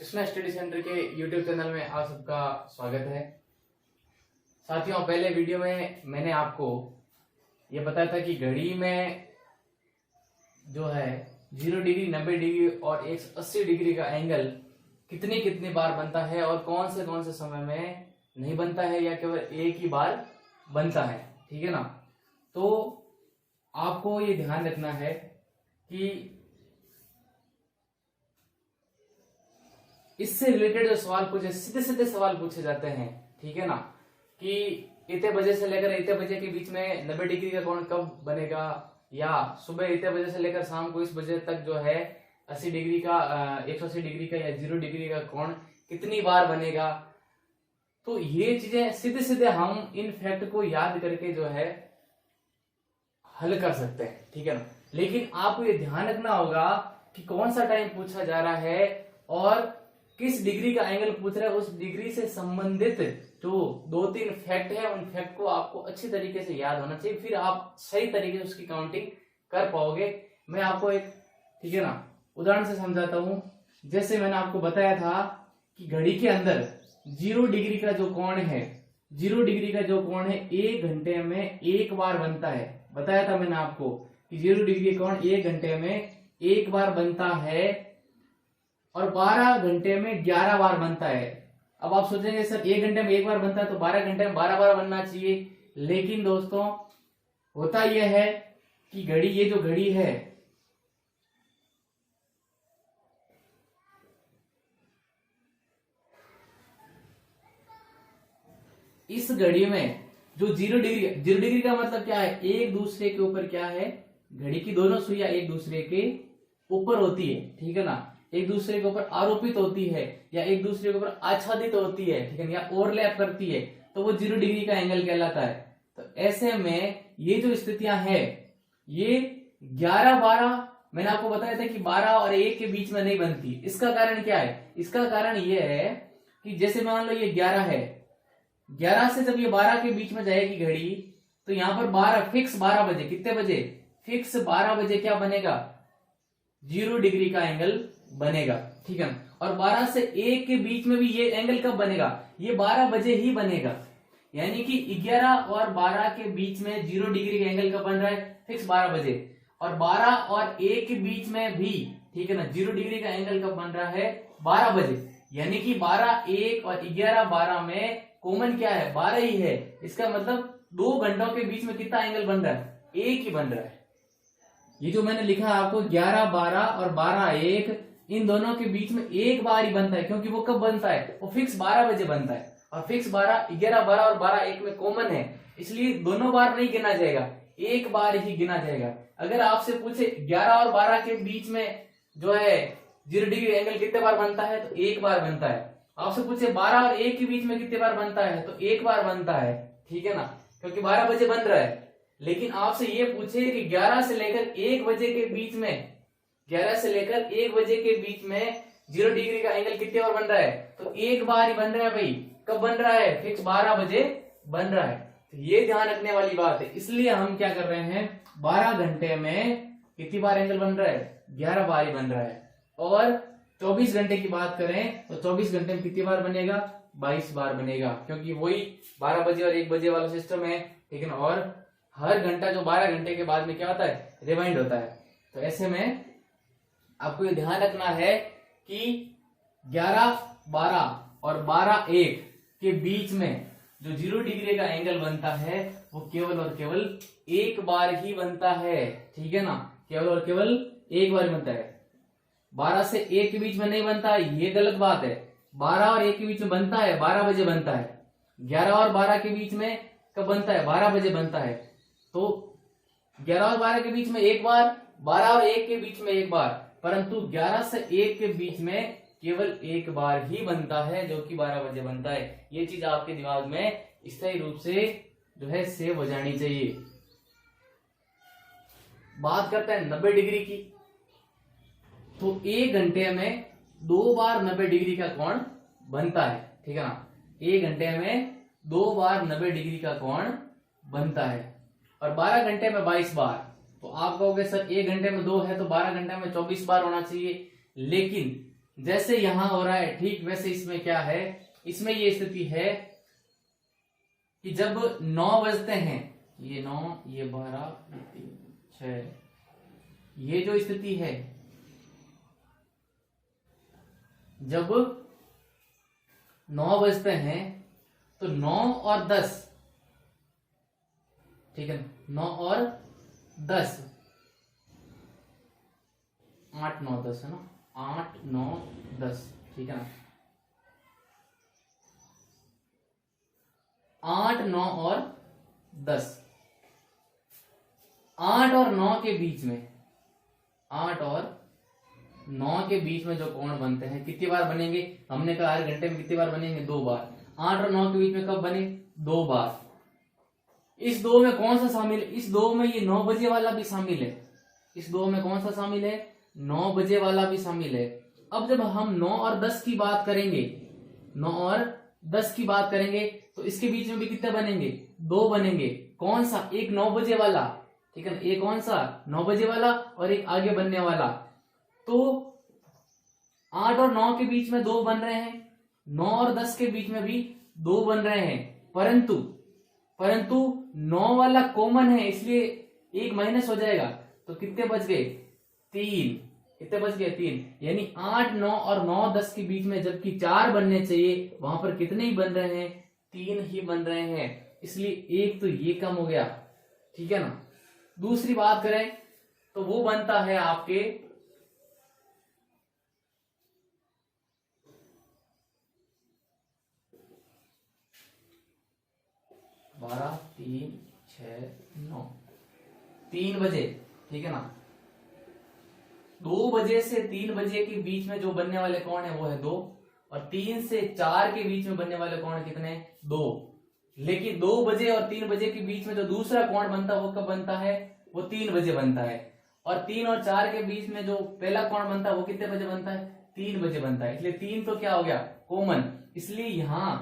Krishna study centre के YouTube channel में आप सबका स्वागत है। साथियों, पहले वीडियो में मैंने आपको ये बताया था कि घड़ी में जो है 0 डिग्री, 90 डिग्री और 180 डिग्री का एंगल कितनी बार बनता है और कौन से समय में नहीं बनता है या केवल एक ही बार बनता है। ठीक है ना। तो आपको ये ध्यान रखना है कि इससे रिलेटेड जो सवाल पूछे, सीधे सीधे सवाल पूछे जाते हैं। ठीक है ना, कि इतने बजे से लेकर इतने बजे के बीच में 90 डिग्री का कोण कब बनेगा, या सुबह इतने बजे से लेकर शाम को इस बजे तक जो है 80 डिग्री का 180 डिग्री का या 0 डिग्री का कोण कितनी बार बनेगा। तो ये चीजें सीधे सीधे हम इन फैक्ट को याद करके जो है हल कर सकते हैं। ठीक है ना। लेकिन आपको ये ध्यान रखना होगा कि कौन सा टाइम पूछा जा रहा है और किस डिग्री का एंगल पूछ रहा है। उस डिग्री से संबंधित जो 2-3 फैक्ट है, उन फैक्ट को आपको अच्छी तरीके से याद होना चाहिए, फिर आप सही तरीके से उसकी काउंटिंग कर पाओगे। मैं आपको एक, ठीक है ना, उदाहरण से समझाता हूं। जैसे मैंने आपको बताया था कि घड़ी के अंदर 0 डिग्री का जो कोण है, 0 डिग्री का जो कोण है 1 घंटे में एक बार बनता है। बताया था मैंने आपको कि 0 डिग्री कोण 1 घंटे में एक बार बनता है और 12 घंटे में 11 बार बनता है। अब आप सोचेंगे सर 1 घंटे में एक बार बनता है तो 12 घंटे में 12 बार बनना चाहिए। लेकिन दोस्तों होता यह है कि घड़ी, ये जो घड़ी है, इस घड़ी में जो 0 डिग्री का मतलब क्या है, एक दूसरे के ऊपर क्या है, घड़ी की दोनों सुइयां एक दूसरे के ऊपर होती है। ठीक है ना, एक दूसरे के ऊपर आरोपित होती है या एक दूसरे के ऊपर आच्छादित होती है। ठीक है ना, या ओवरलैप करती है, तो वो 0 डिग्री का एंगल कहलाता है। तो ऐसे में ये जो स्थितियां है, ये 11-12, मैंने आपको बताया था कि 12 और 1 के बीच में नहीं बनती। इसका कारण क्या है? इसका कारण ये है कि जैसे मान लो ये 11 है, 11 से जब ये 12 के बीच में जाएगी घड़ी, तो यहां पर 12 फिक्स 12 बजे, कितने बजे? फिक्स 12 बजे क्या बनेगा? 0 डिग्री का एंगल बनेगा। ठीक है ना। और 12 से 1 के बीच में भी ये एंगल कब बनेगा? ये 12 बजे ही बनेगा। यानी कि 11 और 12 के बीच में 0 डिग्री का एंगल कब बन रहा है? फिक्स 12 बजे। और 12 और 1 के बीच में भी, ठीक है ना, 0 डिग्री का एंगल कब बन रहा है? 12 बजे। यानी कि 12, 1 और 11, 12 में कॉमन क्या है? 12 ही है। इसका मतलब 2 घंटों के बीच में कितना एंगल बन रहा है? 1 ही बन रहा है। ये जो मैंने लिखा है आपको 11-12 और 12-1, इन दोनों के बीच में एक बार ही बनता है। क्योंकि वो कब बनता है? वो फिक्स 12 बजे बनता है। और फिक्स 11-12 और 12-1 में कॉमन है, इसलिए दोनों बार नहीं गिना जाएगा, एक बार ही गिना जाएगा। अगर आपसे पूछे 11 और 12 के बीच में जो है 0 डिग्री एंगल कितने बार बनता है, तो एक बार बनता है। आपसे पूछे 12 और 1 के बीच में कितने बार बनता है, तो एक बार बनता है। ठीक है ना, क्योंकि 12 बजे बन रहा है। लेकिन आपसे ये पूछे कि 11 से लेकर 1 बजे के बीच में, 11 से लेकर 1 बजे के बीच में 0 डिग्री का एंगल कितने बार बन रहा है, तो एक बार ही बन रहा है भाई। कब बन रहा है? फिक्स 12 बजे बन रहा है। तो ये ध्यान रखने वाली बात है। इसलिए हम क्या कर रहे हैं, 12 घंटे में कितनी बार एंगल बन रहा है? 11 बार ही बन रहा है। और 24 घंटे की बात करें तो 24 घंटे में कितनी बार बनेगा? 22 बार बनेगा, क्योंकि वही 12 बजे और 1 बजे वाला सिस्टम है। ठीक है ना। और हर घंटा जो 12 घंटे के बाद में क्या होता है? रिवाइंड होता है। तो ऐसे में आपको ये ध्यान रखना है कि 11-12 और 12-1 के बीच में जो 0 डिग्री का एंगल बनता है वो केवल और केवल एक बार ही बनता है। ठीक है ना, केवल और केवल एक बार बनता है। 12 से 1 के बीच में नहीं बनता, ये गलत बात है। 12 और 1 के बीच में बनता है, 12 बजे बनता है। 11 और 12 के बीच में कब बनता है? 12 बजे बनता है। तो 11 और 12 के बीच में एक बार, 12 और 1 के बीच में एक बार, परंतु 11 से 1 के बीच में केवल एक बार ही बनता है, जो कि 12 बजे बनता है। ये चीज आपके दिमाग में स्थायी रूप से जो है सेव हो जानी चाहिए। बात करते हैं 90 डिग्री की। तो 1 घंटे में 2 बार 90 डिग्री का कोण बनता है। ठीक है ना, 1 घंटे में 2 बार 90 डिग्री का कोण बनता है। और 12 घंटे में 22 बार। तो आप कहोगे सर 1 घंटे में 2 है तो 12 घंटे में 24 बार होना चाहिए। लेकिन जैसे यहां हो रहा है ठीक वैसे इसमें क्या है, इसमें ये स्थिति है कि जब 9 बजते हैं, ये 9, ये 12, ये 3, 6, ये जो स्थिति है, जब 9 बजते हैं तो 9 और 10, ठीक है, 9 और 10, 8, 9, 10 है ना, 8, 9, 10, ठीक है ना, 8, 9 और 10, 8 और 9 के बीच में, 8 और 9 के बीच में जो कोण बनते हैं कितनी बार बनेंगे, हमने कहा हर घंटे में कितनी बार बनेंगे, 2 बार। 8 और 9 के बीच में कब बने, 2 बार। इस 2 में कौन सा शामिल है, इस 2 में ये 9 बजे वाला भी शामिल है, इस 2 में कौन सा शामिल है, 9 बजे वाला भी शामिल है। अब जब हम 9 और 10 की बात करेंगे, 9 और 10 की बात करेंगे तो इसके बीच में भी कितने बनेंगे, 2 बनेंगे। कौन सा, एक 9 बजे वाला, ठीक है ना, एक कौन सा 9 बजे वाला और एक आगे बनने वाला। तो 8 और 9 के बीच में 2 बन रहे हैं, 9 और 10 के बीच में भी 2 बन रहे हैं, परंतु 9 वाला कॉमन है इसलिए एक माइनस हो जाएगा, तो कितने बच गए, 3, कितने बच गए, 3। यानी 8, 9 और 9, 10 के बीच में जबकि 4 बनने चाहिए, वहां पर कितने ही बन रहे हैं, 3 ही बन रहे हैं, इसलिए एक तो ये कम हो गया, ठीक है ना। दूसरी बात करें तो वो बनता है आपके 12, 3, 6, 9, 3 बजे, ठीक है ना। 2 बजे से 3 बजे के बीच में जो बनने वाले कोण है वो है 2, और 3 से 4 के बीच में बनने वाले कोण कितने, 2। लेकिन 2 बजे और 3 बजे के बीच में जो दूसरा कोण बनता है वो कब बनता है, वो 3 बजे बनता है। और 3 और 4 के बीच में जो पहला कोण बनता है वो कितने बजे बनता है, 3 बजे बनता है। इसलिए 3 तो क्या हो गया, कॉमन। इसलिए यहां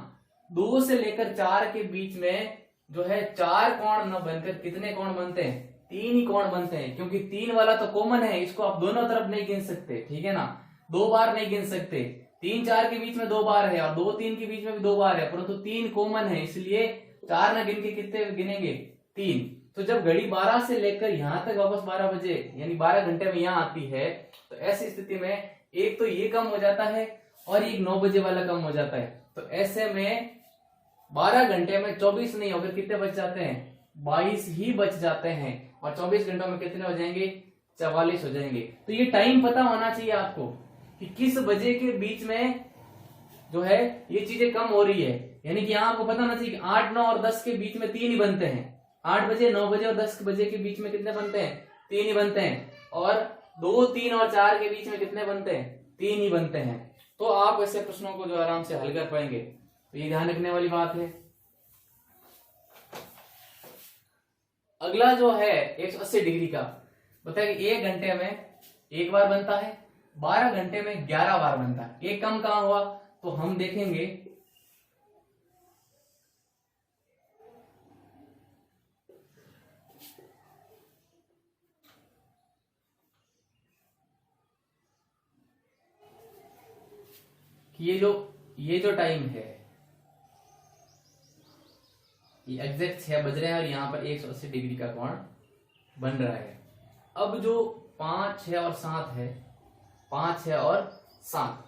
2 से लेकर 4 के बीच में जो है 4 कोण न बनकर कितने कोण बनते हैं, 3 ही कोण बनते हैं, क्योंकि 3 वाला तो कॉमन है, इसको आप दोनों तरफ नहीं गिन सकते, ठीक है ना, 2 बार नहीं गिन सकते। 3, 4 के बीच में 2 बार है और 2, 3 के बीच में भी 2 बार है, परंतु 3 कॉमन है, इसलिए 4 न गिन के कितने गिनेंगे, 3। तो जब घड़ी 12 से लेकर यहां तक वापस 12 बजे यानी 12 घंटे में यहां आती है, तो ऐसी स्थिति में एक तो ये कम हो जाता है और एक 9 बजे वाला कम हो जाता है। तो ऐसे में 12 घंटे में 24 नहीं होकर कितने बच जाते हैं, 22 ही बच जाते हैं, और 24 घंटों में कितने हो जाएंगे, 44 हो जाएंगे। तो ये टाइम पता होना चाहिए आपको कि किस बजे के बीच में जो है ये चीजें कम हो रही है। यानी कि यहाँ आपको पता होना चाहिए कि 8, 9 और 10 के बीच में 3 ही बनते हैं। 8 बजे, 9 बजे और 10 बजे के बीच में कितने बनते हैं, 3 ही बनते हैं। और 2, 3 और 4 के बीच में कितने बनते हैं, 3 ही बनते हैं। तो आप ऐसे प्रश्नों को जो आराम से हल कर पाएंगे, तो ये ध्यान रखने वाली बात है। अगला जो है 180 डिग्री का, बताइए कि 1 घंटे में 1 बार बनता है, 12 घंटे में 11 बार बनता है। एक कम कहां हुआ, तो हम देखेंगे कि ये जो टाइम है, ये एग्जैक्ट 6 बज रहे हैं और यहाँ पर 180 डिग्री का कोण बन रहा है। अब जो 5, 6 और 7 है, 5, 6 और 7,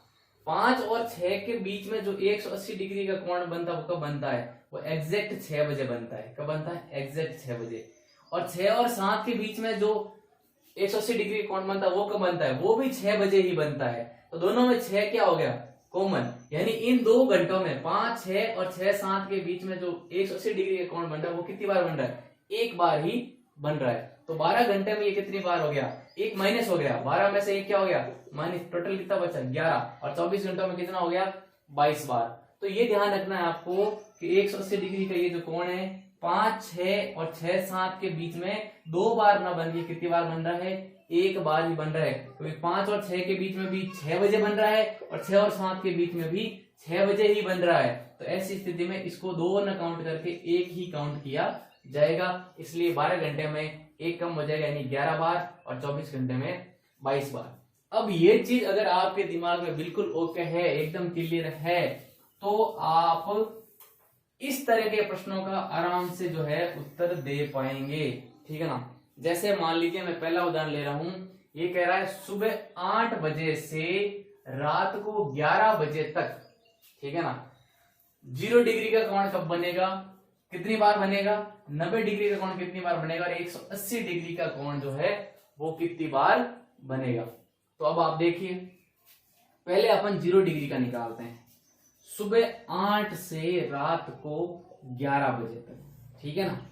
5 और 6 के बीच में जो 180 डिग्री का कोण बनता है वो कब बनता है, वो एग्जैक्ट 6 बजे बनता है। कब बनता है, एग्जैक्ट 6 बजे। और 6 और 7 के बीच में जो 180 डिग्री कोण बनता है वो कब बनता है, वो भी 6 बजे ही बनता है। तो दोनों में 6 क्या हो गया, कॉमन। यानी इन 2 घंटों में 5, 6 और 6, 7 के बीच में जो 180 डिग्री का कोण बन रहा है वो कितनी बार बन रहा है, एक बार ही बन रहा है। तो 12 घंटे में ये कितनी बार हो गया, एक माइनस हो गया। 12 में से एक क्या हो गया, माइनस। टोटल कितना बचा, 11। और 24 घंटों में कितना हो गया, 22 बार। तो ये ध्यान रखना है आपको कि 180 डिग्री का ये जो कोण है 5, 6 और 6, 7 के बीच में 2 बार ना बन के कितनी बार बन रहा है, एक बार ही बन रहा है। क्योंकि 5 और 6 के बीच में भी 6 बजे बन रहा है और 6 और 7 के बीच में भी 6 बजे ही बन रहा है। तो ऐसी स्थिति में इसको 2 न काउंट करके एक ही काउंट किया जाएगा। इसलिए 12 घंटे में एक कम हो जाएगा, यानी 11 बार, और 24 घंटे में 22 बार। अब ये चीज अगर आपके दिमाग में बिल्कुल ओके है, एकदम क्लियर है, तो आप इस तरह के प्रश्नों का आराम से जो है उत्तर दे पाएंगे, ठीक है ना। जैसे मान लीजिए मैं पहला उदाहरण ले रहा हूं, ये कह रहा है सुबह 8 बजे से रात को 11 बजे तक, ठीक है ना, 0 डिग्री का कोण कब बनेगा, कितनी बार बनेगा, 90 डिग्री का कोण कितनी बार बनेगा, और 180 डिग्री का कोण जो है वो कितनी बार बनेगा। तो अब आप देखिए, पहले अपन 0 डिग्री का निकालते हैं, सुबह 8 से रात को 11 बजे तक, ठीक है ना,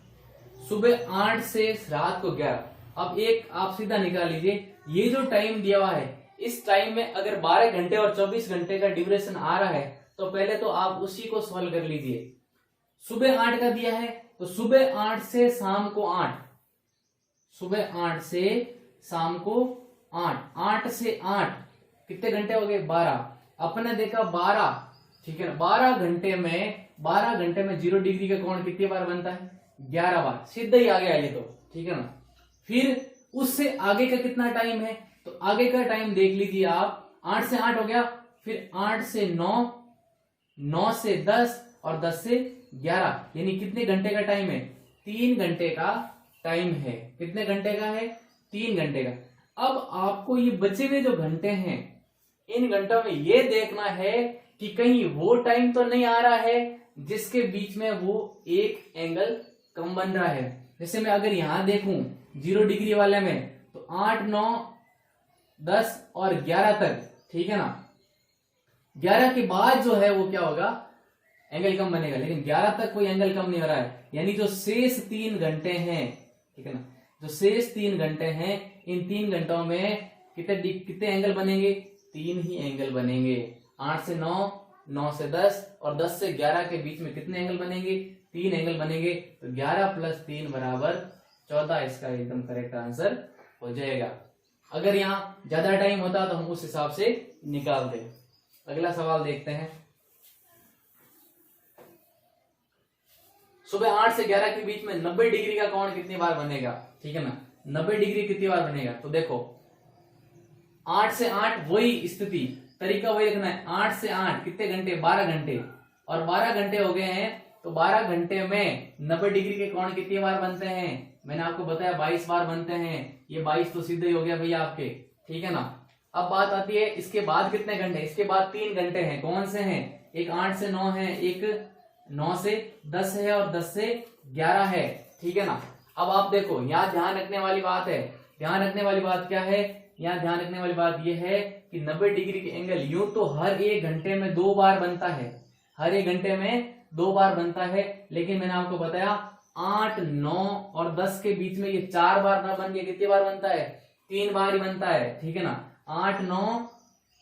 सुबह 8 से रात को 11। अब एक आप सीधा निकाल लीजिए, ये जो टाइम दिया हुआ है, इस टाइम में अगर 12 घंटे और 24 घंटे का ड्यूरेशन आ रहा है, तो पहले तो आप उसी को सॉल्व कर लीजिए। सुबह 8 का दिया है, तो सुबह 8 से शाम को 8, सुबह 8 से शाम को 8, 8 से 8 कितने घंटे हो गए, 12। अपने देखा 12, ठीक है ना, 12 घंटे में 0 डिग्री का कोण कितनी बार बनता है, 11 बार, सीधा ही आ गया ये तो, ठीक है ना। फिर उससे आगे का कितना टाइम है, तो आगे का टाइम देख लीजिए आप, 8 से 8 हो गया, फिर 8 से 9, 9 से 10 और 10 से 11, यानी कितने घंटे का टाइम है, 3 घंटे का टाइम है। कितने घंटे का है, 3 घंटे का। अब आपको ये बचे हुए जो घंटे हैं, इन घंटों में ये देखना है कि कहीं वो टाइम तो नहीं आ रहा है जिसके बीच में वो एक एंगल कम बन रहा है। जैसे मैं अगर यहां देखूं 0 डिग्री वाले में, तो 8, 9, 10 और 11 तक, ठीक है ना, 11 के बाद जो है वो क्या होगा, एंगल कम बनेगा, लेकिन 11 तक कोई एंगल कम नहीं हो रहा है, यानी जो शेष 3 घंटे हैं, ठीक है ना, जो शेष 3 घंटे हैं, इन 3 घंटों में कितने एंगल बनेंगे, 3 ही एंगल बनेंगे। 8 से 9, 9 से 10 और 10 से 11 के बीच में कितने एंगल बनेंगे, 3 एंगल बनेंगे। तो 11 + 3 = 14, इसका एकदम करेक्ट आंसर हो जाएगा। अगर यहाँ ज्यादा टाइम होता तो हम उस हिसाब से निकालते। अगला सवाल देखते हैं। सुबह 8 से 11 के बीच में 90 डिग्री का कोण कितनी बार बनेगा, ठीक है ना, 90 डिग्री कितनी बार बनेगा। तो देखो 8 से 8 वही स्थिति, तरीका वही रखना है। 8 से 8 कितने घंटे, 12 घंटे, और 12 घंटे हो गए हैं, तो 12 घंटे में 90 डिग्री के कोण कितनी बार बनते हैं, मैंने आपको बताया 22 बार बनते हैं। ये 22 तो सीधे ही हो गया भैया आपके, ठीक है ना। अब बात आती है इसके बाद कितने घंटे, इसके बाद 3 घंटे हैं, कौन से हैं, एक 8 से 9 है, एक 9 से 10 है और 10 से 11 है, ठीक है ना। अब आप देखो यहाँ ध्यान रखने वाली बात है, ध्यान रखने वाली बात क्या है, यहाँ ध्यान रखने वाली बात यह है कि 90 डिग्री के एंगल यूं तो हर एक घंटे में 2 बार बनता है, हर एक घंटे में 2 बार बनता है, लेकिन मैंने आपको बताया 8, 9 और 10 के बीच में ये 4 बार ना बन के कितनी बार बनता है, 3 बार ही बनता है, ठीक है ना। 8, 9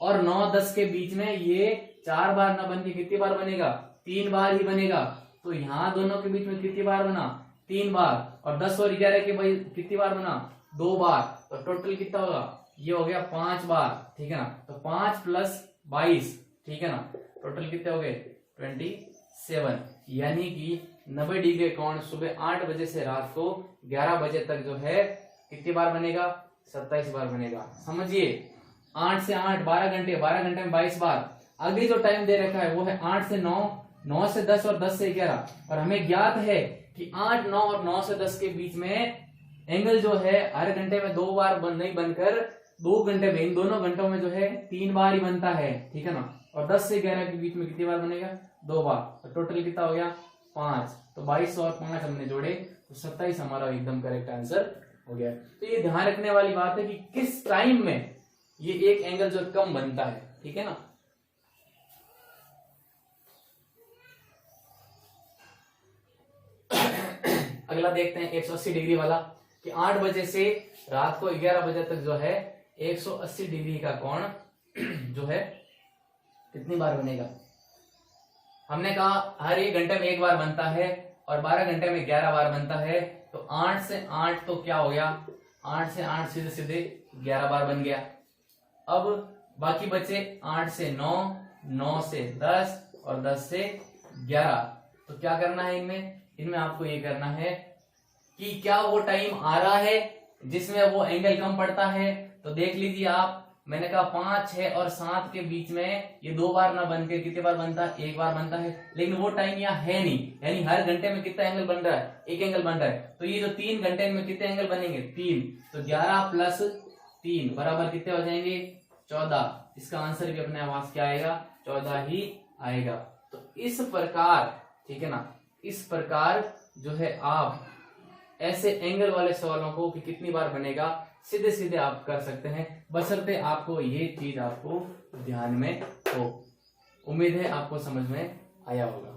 और 9, 10 के बीच में ये 4 बार ना बन के कितनी बार बनेगा, 3 बार ही बनेगा। तो यहाँ दोनों के बीच में कितनी बार बना, 3 बार, और 10 और 11 के भाई कितनी बार बना, 2 बार, तो टोटल कितना होगा, ये हो गया 5 बार, ठीक है ना। तो 5 + 22, ठीक है ना, टोटल कितने हो गए 27, यानी कि 90 डिग्री कोण सुबह 8 बजे से रात को 11 बजे तक जो है कितनी बार बनेगा, 27 बार बनेगा। समझिए 8 से 8 12 घंटे, 12 घंटे में 22 बार। आगे जो टाइम दे रखा है वो है 8 से 9, 9 से 10 और 10 से 11, और हमें ज्ञात है कि 8, 9 और 9 से 10 के बीच में एंगल जो है हर घंटे में 2 बार नहीं बनकर 2 घंटे में, इन दोनों घंटों में जो है 3 बार ही बनता है, ठीक है ना। और 10 से 11 के बीच में कितनी बार बनेगा, 2 बार, तो टोटल कितना हो गया 5। तो 22 और 5 हमने जोड़े तो 27 हमारा एकदम करेक्ट आंसर हो गया। तो ये ध्यान रखने वाली बात है कि किस टाइम में ये एक एंगल जो कम बनता है, ठीक है ना। अगला देखते हैं 180 डिग्री वाला, कि 8 बजे से रात को 11 बजे तक जो है 180 डिग्री का कोण जो है कितनी बार बनेगा। हमने कहा हर एक घंटे में 1 बार बनता है और 12 घंटे में 11 बार बनता है, तो 8 से 8 तो क्या हो गया, 8 से 8 सीधे सीधे 11 बार बन गया। अब बाकी बचे 8 से 9, 9 से 10 और 10 से 11। तो क्या करना है इनमें आपको ये करना है कि क्या वो टाइम आ रहा है जिसमें वो एंगल कम पड़ता है। तो देख लीजिए आप मैंने कहा 5, 6 और 7 के बीच में ये 2 बार ना बन के कितने बार बनता है, 1 बार बनता है, लेकिन वो टाइम यहाँ है नहीं, यानी हर घंटे में कितना एंगल बन रहा है, 1 एंगल बन रहा है। तो ये जो 3 घंटे में कितने एंगल बनेंगे, 3, तो 11 प्लस 3 बराबर कितने हो जाएंगे, 14। इसका आंसर भी अपने पास क्या आएगा, 14 ही आएगा। तो इस प्रकार, ठीक है ना, इस प्रकार जो है आप ऐसे एंगल वाले सवालों को कि कितनी बार बनेगा सीधे सीधे आप कर सकते हैं, बशर्ते आपको ये चीज आपको ध्यान में हो। उम्मीद है आपको समझ में आया होगा।